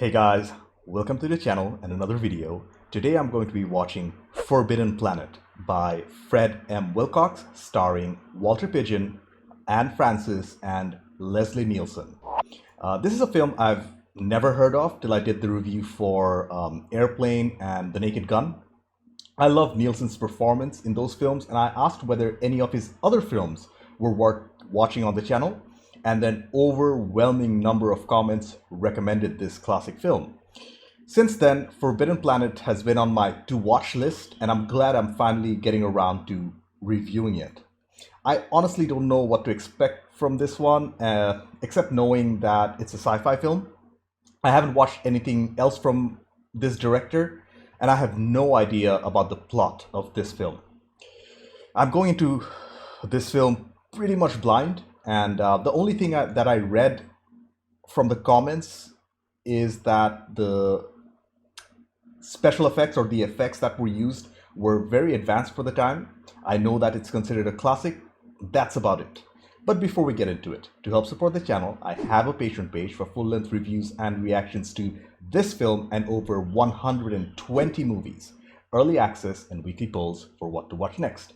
Hey guys, welcome to the channel and another video. Today I'm going to be watching Forbidden Planet by Fred M. Wilcox, starring Walter Pidgeon, Anne Francis, and Leslie Nielsen. This is a film I've never heard of till I did the review for Airplane and The Naked Gun. I love Nielsen's performance in those films, and I asked whether any of his other films were worth watching on the channel, and an overwhelming number of comments recommended this classic film. Since then, Forbidden Planet has been on my to-watch list, and I'm glad I'm finally getting around to reviewing it. I honestly don't know what to expect from this one, except knowing that it's a sci-fi film. I haven't watched anything else from this director, and I have no idea about the plot of this film. I'm going into this film pretty much blind, and the only thing that I read from the comments is that the special effects or the effects that were used were very advanced for the time. I know that it's considered a classic. That's about it. But before we get into it, to help support the channel, I have a Patreon page for full-length reviews and reactions to this film and over 120 movies, early access and weekly polls for what to watch next.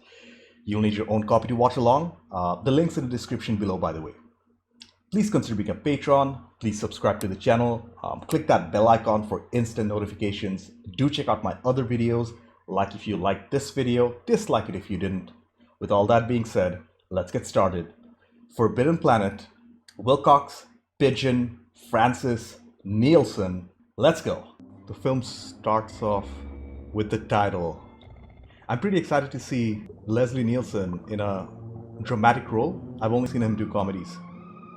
You'll need your own copy to watch along. The link's in the description below, by the way. Please consider becoming a patron. Please subscribe to the channel. Click that bell icon for instant notifications. Do check out my other videos. Like if you liked this video, dislike it if you didn't. With all that being said, let's get started. Forbidden Planet, Wilcox, Pidgeon, Francis, Nielsen. Let's go. The film starts off with the title. I'm pretty excited to see Leslie Nielsen in a dramatic role. I've only seen him do comedies.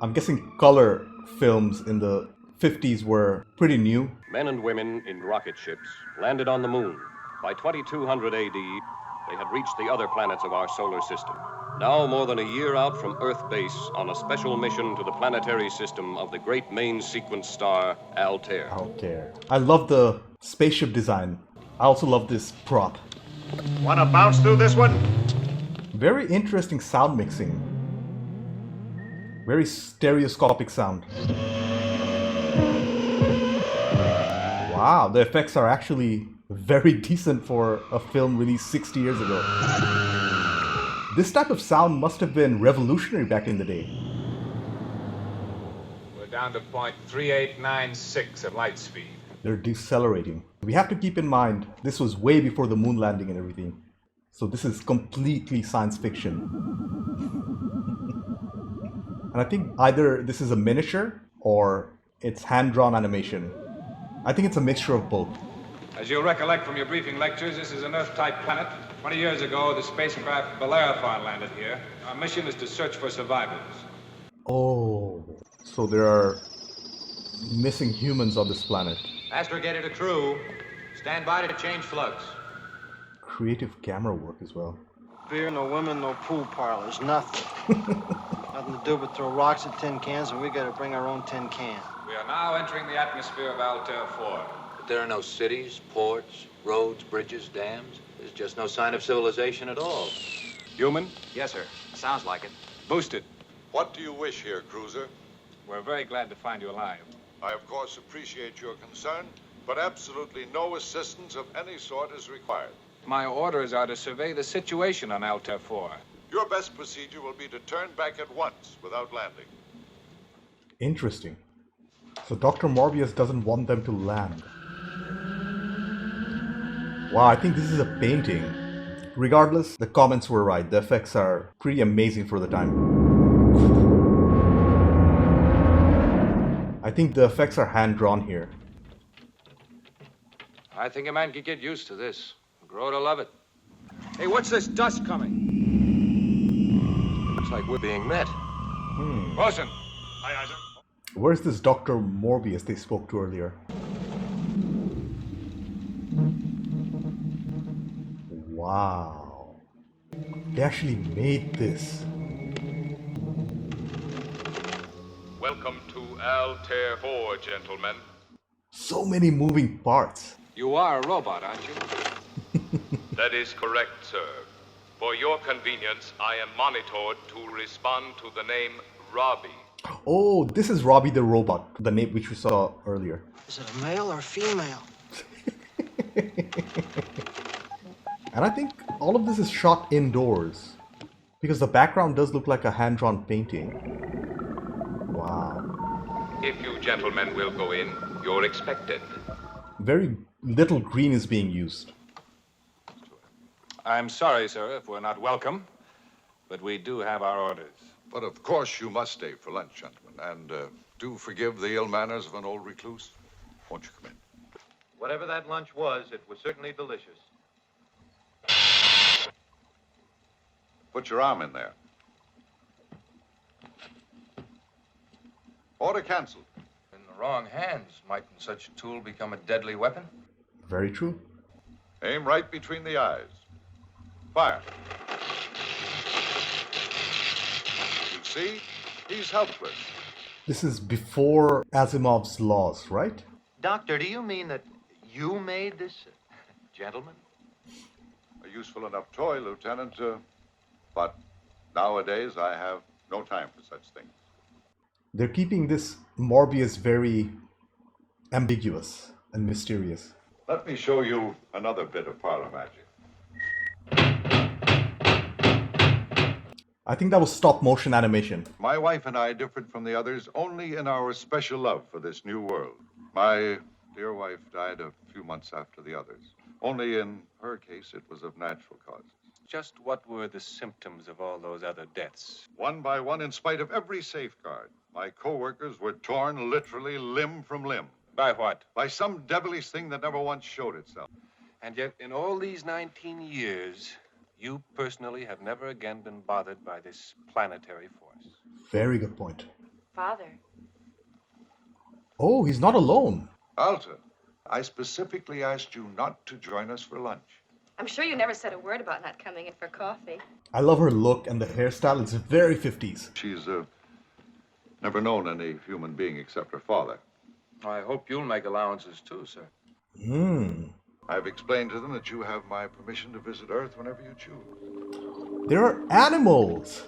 I'm guessing color films in the 50s were pretty new. Men and women in rocket ships landed on the moon. By 2200 AD, they had reached the other planets of our solar system. Now, more than a year out from Earth base on a special mission to the planetary system of the great main sequence star, Altair. Altair. I love the spaceship design. I also love this prop. Wanna bounce through this one? Very interesting sound mixing. Very stereoscopic sound. Wow, the effects are actually very decent for a film released 60 years ago. This type of sound must have been revolutionary back in the day. We're down to point 3896 at light speed. They're decelerating. We have to keep in mind, this was way before the moon landing and everything. So this is completely science fiction. And I think either this is a miniature or it's hand-drawn animation. I think it's a mixture of both. As you'll recollect from your briefing lectures, this is an Earth-type planet. 20 years ago, the spacecraft Bellerophon landed here. Our mission is to search for survivors. Oh, so there are missing humans on this planet. Astrogator to crew. Stand by to change plugs. Creative camera work as well. Beer, no women, no pool parlors, nothing. Nothing to do but throw rocks at tin cans, and we gotta bring our own tin can. We are now entering the atmosphere of Altair 4. But there are no cities, ports, roads, bridges, dams. There's just no sign of civilization at all. Human? Yes, sir. Sounds like it. Boosted. What do you wish here, cruiser? We're very glad to find you alive. I, of course, appreciate your concern, but absolutely no assistance of any sort is required. My orders are to survey the situation on Altair 4. Your best procedure will be to turn back at once without landing. Interesting. So Dr. Morbius doesn't want them to land. Wow, I think this is a painting. Regardless, the comments were right. The effects are pretty amazing for the time. I think the effects are hand-drawn here. I think a man could get used to this. Grow to love it. Hey, what's this dust coming? Looks like we're being met. Wilson. Hi, Isaac. Where's this Dr. Morbius they spoke to earlier? Wow. They actually made this. Welcome to Altair 4, gentlemen. So many moving parts. You are a robot, aren't you? That is correct, sir. For your convenience, I am monitored to respond to the name Robby. Oh, this is Robby the Robot, the name which we saw earlier. Is it a male or female? And I think all of this is shot indoors. Because the background does look like a hand-drawn painting. Wow. If you gentlemen will go in, you're expected. Very little green is being used. I'm sorry, sir, if we're not welcome, but we do have our orders. But of course you must stay for lunch, gentlemen, and do forgive the ill manners of an old recluse. Won't you come in? Whatever that lunch was, it was certainly delicious. Put your arm in there. Order canceled. In the wrong hands, mightn't such a tool become a deadly weapon? Very true. Aim right between the eyes. Fire. You see? He's helpless. This is before Asimov's laws, right? Doctor, do you mean that you made this gentleman? A useful enough toy, Lieutenant, but nowadays I have no time for such things. They're keeping this Morbius very ambiguous and mysterious. Let me show you another bit of parlor magic. I think that was stop motion animation. My wife and I differed from the others only in our special love for this new world. My dear wife died a few months after the others. Only in her case, it was of natural causes. Just what were the symptoms of all those other deaths? One by one, in spite of every safeguard, my co-workers were torn literally limb from limb. By what? By some devilish thing that never once showed itself. And yet, in all these 19 years, you personally have never again been bothered by this planetary force. Very good point. Father. Oh, he's not alone. Alta, I specifically asked you not to join us for lunch. I'm sure you never said a word about not coming in for coffee. I love her look and the hairstyle. It's very 50s. She's never known any human being except her father. I hope you'll make allowances too, sir. I've explained to them that you have my permission to visit Earth whenever you choose. There are animals.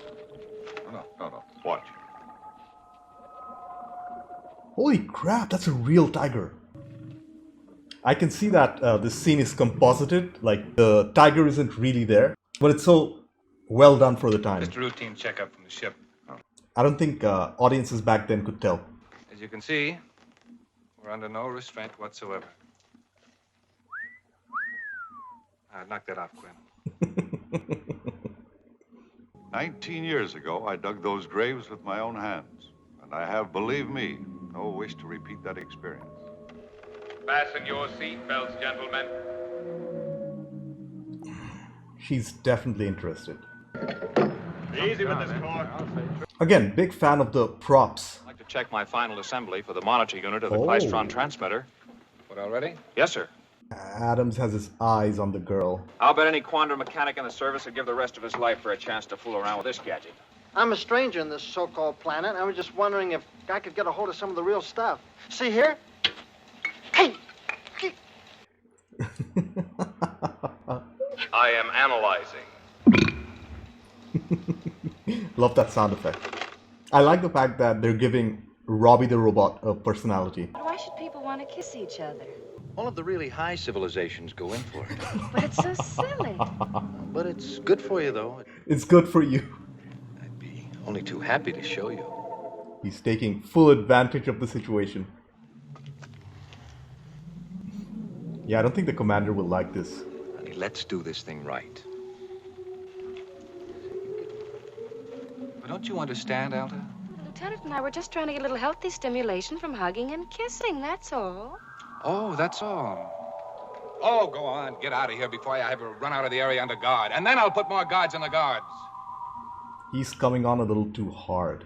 No. Watch. Holy crap, that's a real tiger. I can see that this scene is composited, like the tiger isn't really there, but it's so well done for the time. Just a routine checkup from the ship. I don't think audiences back then could tell. As you can see, we're under no restraint whatsoever. Knock that off, Quinn. 19 years ago, I dug those graves with my own hands. And I have, believe me, no wish to repeat that experience. Fasten your seatbelts, gentlemen. She's definitely interested. Easy with this cord. Again, big fan of the props. I'd like to check my final assembly for the monitor unit of the Oh. Klystron transmitter. What, already? Yes, sir. Adams has his eyes on the girl. I'll bet any quantum mechanic in the service would give the rest of his life for a chance to fool around with this gadget. I'm a stranger in this so-called planet. I was just wondering if I could get a hold of some of the real stuff. See here? Hey! I am analyzing. Love that sound effect. I like the fact that they're giving Robby the Robot a personality. Why should people want to kiss each other? All of the really high civilizations go in for it. But it's so silly. But it's good for you, though. It's good for you. I'd be only too happy to show you. He's taking full advantage of the situation. Yeah, I don't think the commander will like this. Honey, let's do this thing right. But don't you understand, Alta? The lieutenant and I were just trying to get a little healthy stimulation from hugging and kissing, that's all. Oh, that's all. Oh, go on. Get out of here before I have to run out of the area under guard. And then I'll put more guards on the guards. He's coming on a little too hard.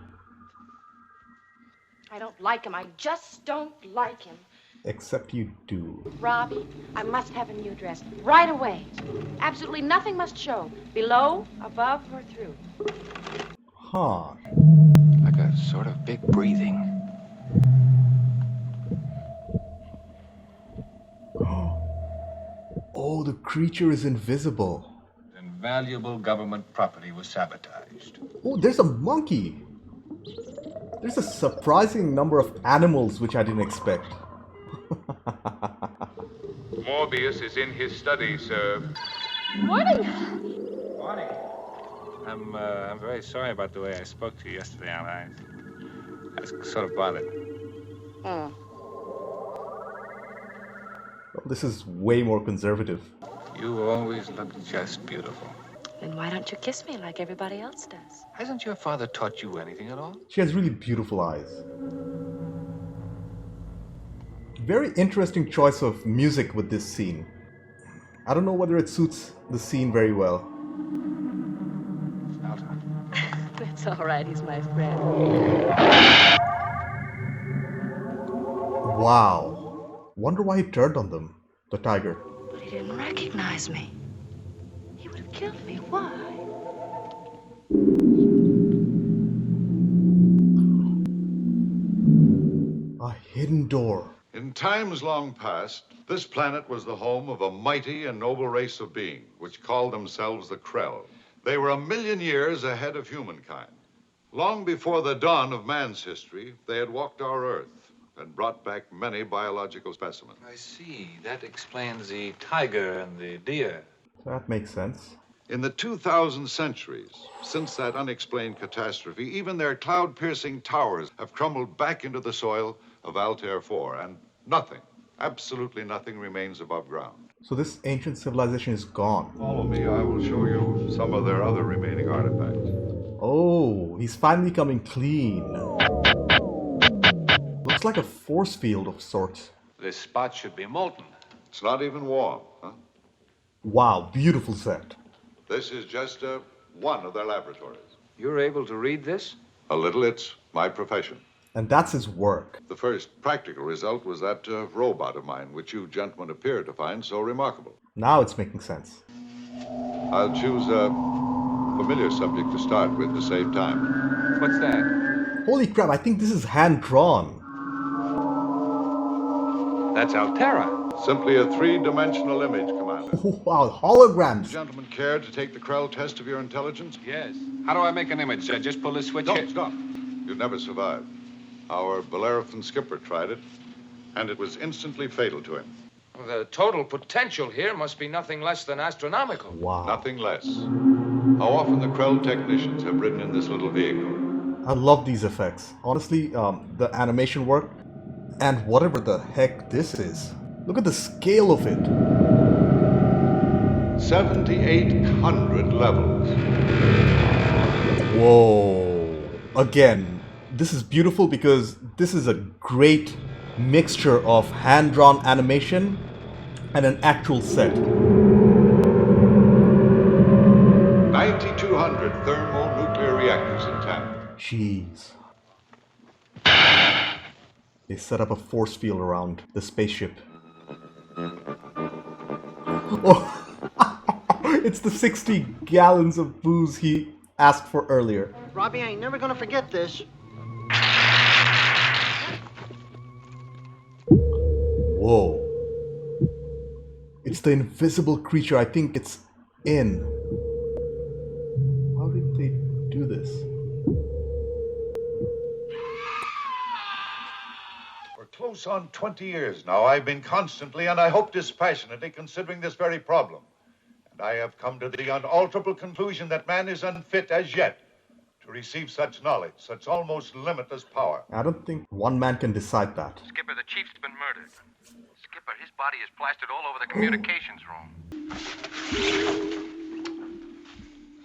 I don't like him. I just don't like him. Except you do. Robby, I must have a new dress right away. Absolutely nothing must show. Below, above, or through. Huh. Like a sort of big breathing. Oh, the creature is invisible. Invaluable government property was sabotaged. Oh, there's a monkey. There's a surprising number of animals which I didn't expect. Morbius is in his study, sir. Morning. Morning. I'm very sorry about the way I spoke to you yesterday, Al. I was sort of bothered. Mm. Well, this is way more conservative. You always look just beautiful. Then why don't you kiss me like everybody else does? Hasn't your father taught you anything at all? She has really beautiful eyes. Very interesting choice of music with this scene. I don't know whether it suits the scene very well. That's all right, he's my friend. Wow. Wonder why he turned on them, the tiger. But he didn't recognize me. He would have killed me. Why? A hidden door. In times long past, this planet was the home of a mighty and noble race of beings, which called themselves the Krell. They were 1,000,000 years ahead of humankind. Long before the dawn of man's history, they had walked our Earth and brought back many biological specimens. I see. That explains the tiger and the deer. That makes sense. In the 2,000 centuries, since that unexplained catastrophe, even their cloud-piercing towers have crumbled back into the soil of Altair 4, and nothing, absolutely nothing remains above ground. So this ancient civilization is gone. Follow me, I will show you some of their other remaining artifacts. Oh, he's finally coming clean. Looks like a force field of sorts. This spot should be molten. It's not even warm, huh? Wow, beautiful set. This is just one of their laboratories. You're able to read this? A little, it's my profession. And that's his work. The first practical result was that robot of mine, which you gentlemen appear to find so remarkable. Now it's making sense. I'll choose a familiar subject to start with to save time. What's that? Holy crap, I think this is hand-drawn. That's Altera. Simply a three-dimensional image, Commander. Wow, holograms. Gentlemen, care to take the Krell test of your intelligence? Yes. How do I make an image? Just pull this switch No, here. stop. You'd never survive. Our Bellerophon skipper tried it, and it was instantly fatal to him. Well, the total potential here must be nothing less than astronomical. Wow. Nothing less. How often the Krell technicians have ridden in this little vehicle? I love these effects. Honestly, the animation work and whatever the heck this is. Look at the scale of it. 7,800 levels. Whoa. Again, this is beautiful because this is a great mixture of hand-drawn animation and an actual set. 9,200 thermonuclear reactors intact. Jeez. They set up a force field around the spaceship. Oh, it's the 60 gallons of booze he asked for earlier. Robbie, I ain't never gonna forget this. Whoa. It's the invisible creature. I think it's in. How did they do this? For close on 20 years now, I've been constantly, and I hope dispassionately, considering this very problem. And I have come to the unalterable conclusion that man is unfit as yet to receive such knowledge, such almost limitless power. I don't think one man can decide that. Skipper, the chief's been murdered. Skipper, his body is plastered all over the communications room.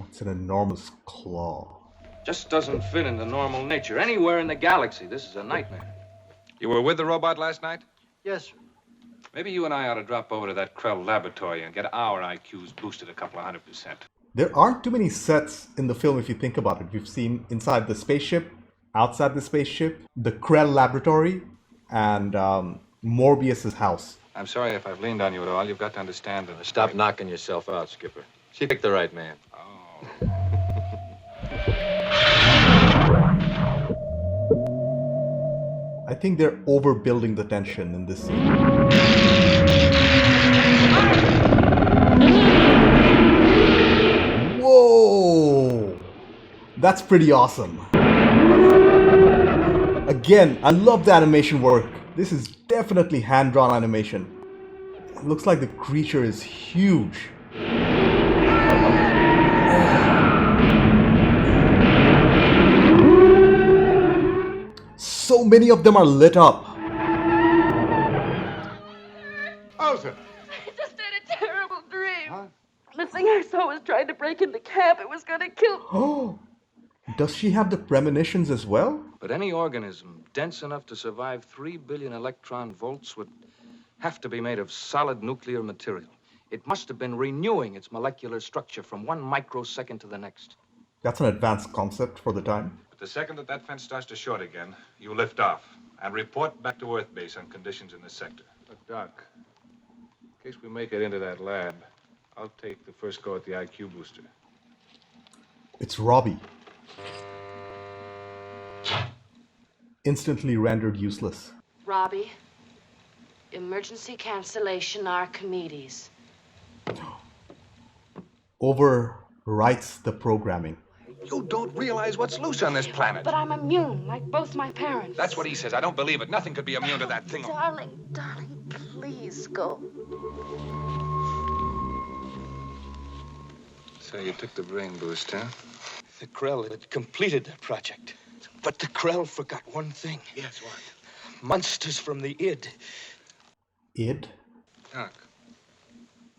It's an enormous claw. Just doesn't fit into normal nature. Anywhere in the galaxy, this is a nightmare. You were with the robot last night? Yes, sir. Maybe you and I ought to drop over to that Krell laboratory and get our IQs boosted a couple of 100%. There aren't too many sets in the film if you think about it. We've seen inside the spaceship, outside the spaceship, the Krell laboratory, and Morbius's house. I'm sorry if I've leaned on you at all. You've got to understand that... Stop knocking yourself out, Skipper. She picked the right man. I think they're overbuilding the tension in this scene. Whoa! That's pretty awesome. Again, I love the animation work. This is definitely hand-drawn animation. It looks like the creature is huge. So many of them are lit up. How's it? I just had a terrible dream. Huh? The thing I saw was trying to break into camp. It was going to kill me. Oh, does she have the premonitions as well? But any organism dense enough to survive 3 billion electron volts would have to be made of solid nuclear material. It must have been renewing its molecular structure from 1 microsecond to the next. That's an advanced concept for the time. But the second that fence starts to short again, you lift off and report back to Earth base on conditions in the sector. Look, Doc, in case we make it into that lab, I'll take the first go at the IQ booster. It's Robby. Instantly rendered useless. Robby, emergency cancellation Archimedes. Overwrites the programming. You don't realize what's loose on this planet. But I'm immune, like both my parents. That's what he says. I don't believe it. Nothing could be immune to that thing. Darling, please go. So you took the brain boost, huh? The Krell had completed their project. But the Krell forgot one thing. Yes, what? Monsters from the id. Id? Doc.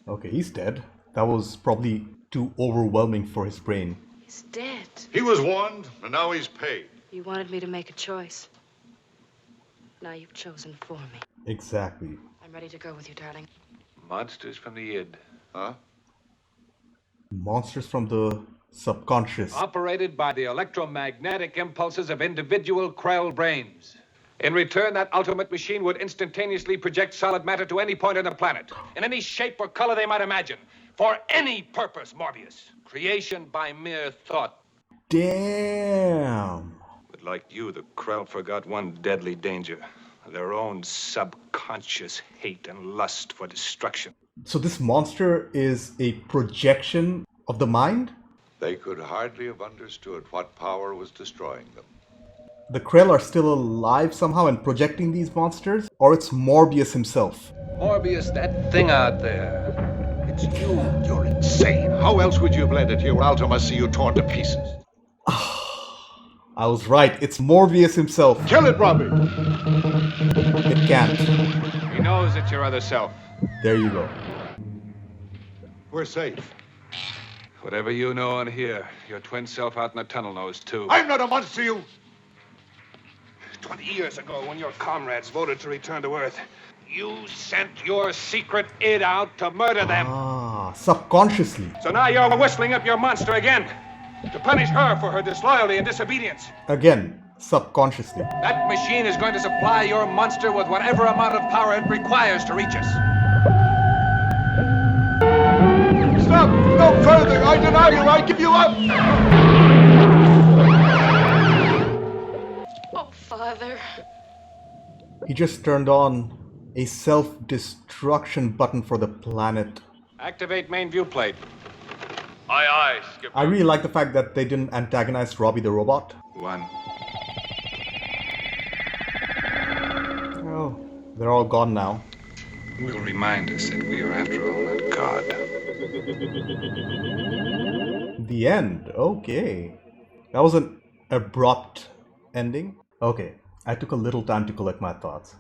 Okay, he's dead. That was probably too overwhelming for his brain. He's dead. He was warned, and now he's paid. You wanted me to make a choice. Now you've chosen for me. Exactly. I'm ready to go with you, darling. Monsters from the id. Huh? Monsters from the subconscious. Operated by the electromagnetic impulses of individual Krell brains. In return, that ultimate machine would instantaneously project solid matter to any point on the planet, in any shape or color they might imagine, for any purpose, Morbius. Creation by mere thought. Damn. But like you, the Krell forgot one deadly danger. Their own subconscious hate and lust for destruction. So this monster is a projection of the mind? They could hardly have understood what power was destroying them. The Krell are still alive somehow and projecting these monsters? Or it's Morbius himself? Morbius, that thing out there. It's you. You're insane. How else would you have led it here? Ultima see you torn to pieces. I was right. It's Morbius himself. Kill it, Robby. It can't. He knows it's your other self. There you go. We're safe. Whatever you know and hear, your twin self out in the tunnel knows too. I'm not a monster, you. 20 years ago, when your comrades voted to return to Earth, you sent your secret id out to murder them. Ah, subconsciously. So now you're whistling up your monster again, to punish her for her disloyalty and disobedience. Again, subconsciously. That machine is going to supply your monster with whatever amount of power it requires to reach us. Stop! No further! I deny you! I give you up! Oh, Father. He just turned on a self-destruction button for the planet. Activate main view plate. Aye, aye, Skipper. I really like the fact that they didn't antagonize Robby the Robot. One. Oh, they're all gone now. Will remind us that we are, after all, not God. The end. Okay. That was an abrupt ending. Okay, I took a little time to collect my thoughts.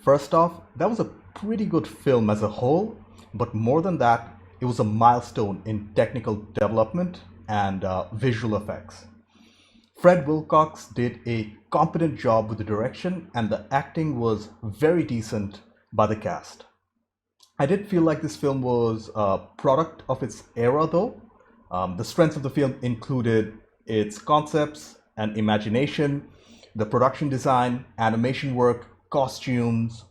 First off, that was a pretty good film as a whole, but more than that, it was a milestone in technical development and visual effects. Fred Wilcox did a competent job with the direction, and the acting was very decent by the cast. I did feel like this film was a product of its era though. The strengths of the film included its concepts and imagination, the production design, animation work, costumes,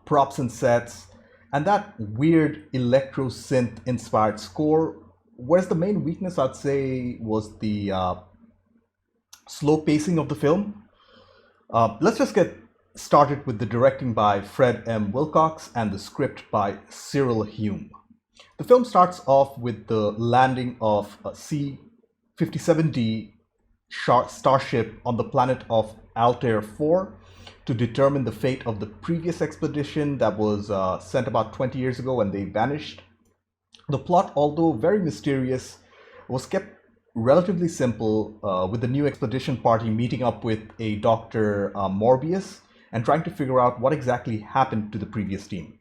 props and sets, and that weird electro synth inspired score. Whereas the main weakness, I'd say, was the slow pacing of the film. Let's just get started with the directing by Fred M. Wilcox and the script by Cyril Hume. The film starts off with the landing of a C-57D starship on the planet of Altair 4 to determine the fate of the previous expedition that was sent about 20 years ago and they vanished. The plot, although very mysterious, was kept relatively simple, with the new expedition party meeting up with a Dr. Morbius and trying to figure out what exactly happened to the previous team.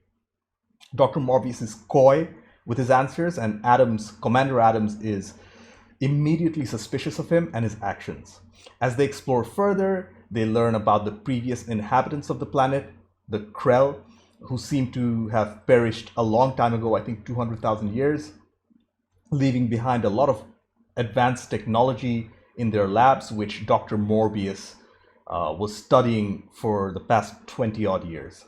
Dr. Morbius is coy with his answers, and Commander Adams is immediately suspicious of him and his actions. As they explore further, they learn about the previous inhabitants of the planet, the Krell, who seem to have perished a long time ago, I think 200,000 years, leaving behind a lot of advanced technology in their labs, which Dr. Morbius was studying for the past 20 odd years.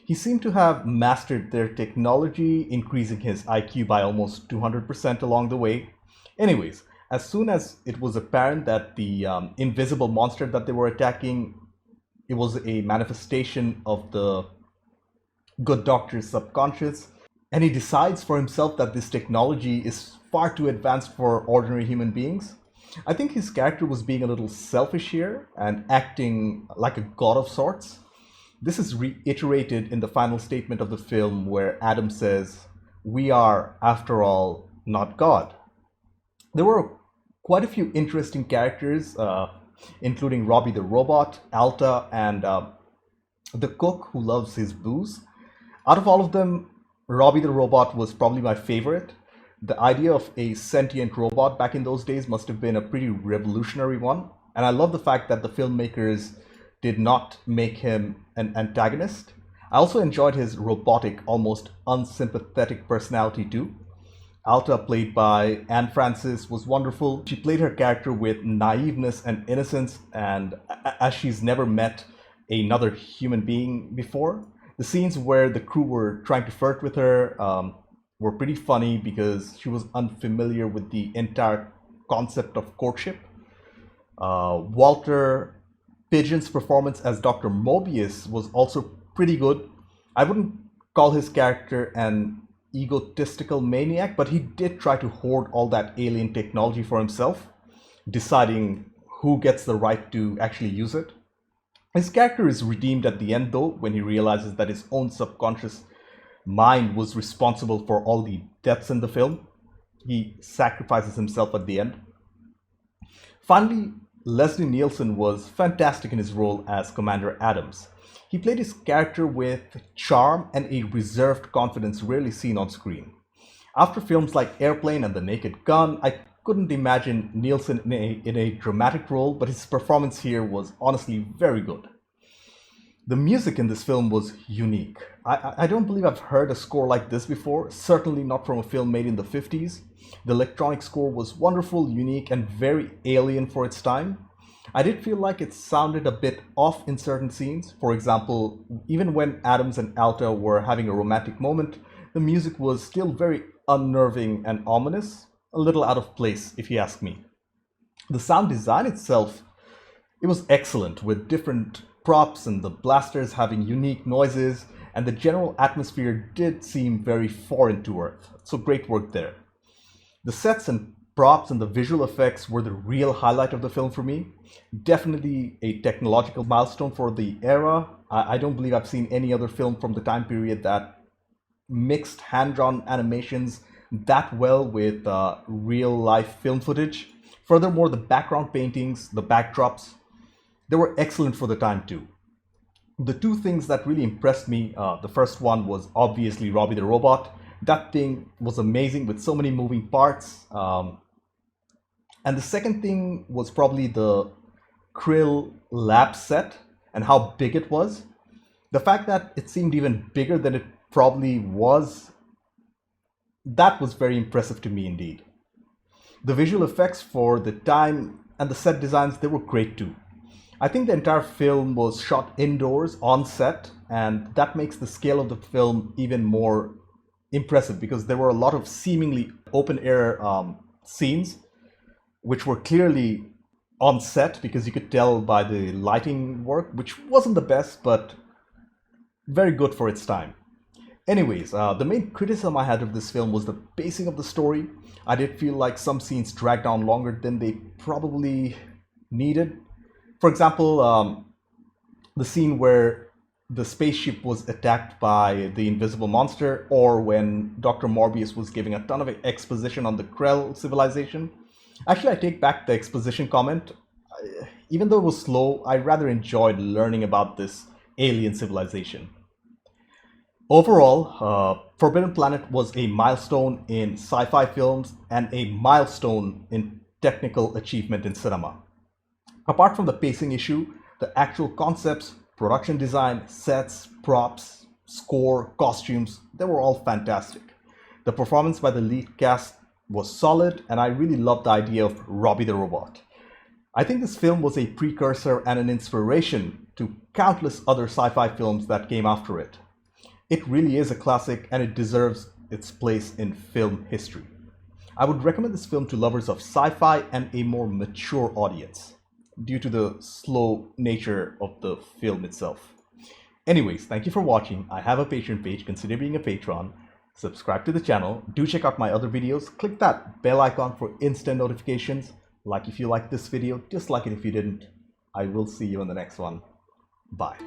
He seemed to have mastered their technology, increasing his IQ by almost 200% along the way. Anyways, as soon as it was apparent that the invisible monster that they were attacking, it was a manifestation of the good doctor's subconscious, and he decides for himself that this technology is far too advanced for ordinary human beings. I think his character was being a little selfish here and acting like a god of sorts. This is reiterated in the final statement of the film where Adam says, "We are, after all, not God." There were quite a few interesting characters, including Robby the Robot, Alta, and the cook who loves his booze. Out of all of them, Robby the Robot was probably my favorite. The idea of a sentient robot back in those days must have been a pretty revolutionary one. And I love the fact that the filmmakers did not make him an antagonist. I also enjoyed his robotic, almost unsympathetic personality too. Alta, played by Anne Francis, was wonderful. She played her character with naiveness and innocence, and as she's never met another human being before. The scenes where the crew were trying to flirt with her were pretty funny because she was unfamiliar with the entire concept of courtship. Walter Pidgeon's performance as Dr. Mobius was also pretty good. I wouldn't call his character an egotistical maniac, but he did try to hoard all that alien technology for himself, deciding who gets the right to actually use it. His character is redeemed at the end, though, when he realizes that his own subconscious mind was responsible for all the deaths in the film. He sacrifices himself at the end. Finally, Leslie Nielsen was fantastic in his role as Commander Adams. He played his character with charm and a reserved confidence rarely seen on screen. After films like Airplane and The Naked Gun, I couldn't imagine Nielsen in a dramatic role, but his performance here was honestly very good. The music in this film was unique. I don't believe I've heard a score like this before, certainly not from a film made in the 50s. The electronic score was wonderful, unique, and very alien for its time. I did feel like it sounded a bit off in certain scenes. For example, even when Adams and Alta were having a romantic moment, the music was still very unnerving and ominous, a little out of place if you ask me. The sound design itself, it was excellent, with different props and the blasters having unique noises, and the general atmosphere did seem very foreign to Earth, so great work there. The sets and props and the visual effects were the real highlight of the film for me. Definitely a technological milestone for the era. I don't believe I've seen any other film from the time period that mixed hand-drawn animations that well with real-life film footage. Furthermore, the background paintings, the backdrops, they were excellent for the time too. The two things that really impressed me, the first one was obviously Robby the Robot. That thing was amazing with so many moving parts. And the second thing was probably the Krill lab set and how big it was. The fact that it seemed even bigger than it probably was, that was very impressive to me indeed. The visual effects for the time and the set designs, they were great too. I think the entire film was shot indoors on set, and that makes the scale of the film even more impressive because there were a lot of seemingly open air scenes which were clearly on set because you could tell by the lighting work, which wasn't the best, but very good for its time. Anyways, the main criticism I had of this film was the pacing of the story. I did feel like some scenes dragged on longer than they probably needed. For example, the scene where the spaceship was attacked by the invisible monster, or when Dr. Morbius was giving a ton of exposition on the Krell civilization. Actually, I take back the exposition comment. Even though it was slow, I rather enjoyed learning about this alien civilization. Overall, Forbidden Planet was a milestone in sci-fi films and a milestone in technical achievement in cinema. Apart from the pacing issue, the actual concepts, production design, sets, props, score, costumes, they were all fantastic. The performance by the lead cast was solid, and I really loved the idea of Robby the Robot. I think this film was a precursor and an inspiration to countless other sci-fi films that came after it. It really is a classic, and it deserves its place in film history. I would recommend this film to lovers of sci-fi and a more mature audience, due to the slow nature of the film itself. Anyways, thank you for watching. I have a Patreon page, consider being a patron. Subscribe to the channel. Do check out my other videos. Click that bell icon for instant notifications. Like if you liked this video, dislike it if you didn't. I will see you in the next one. Bye.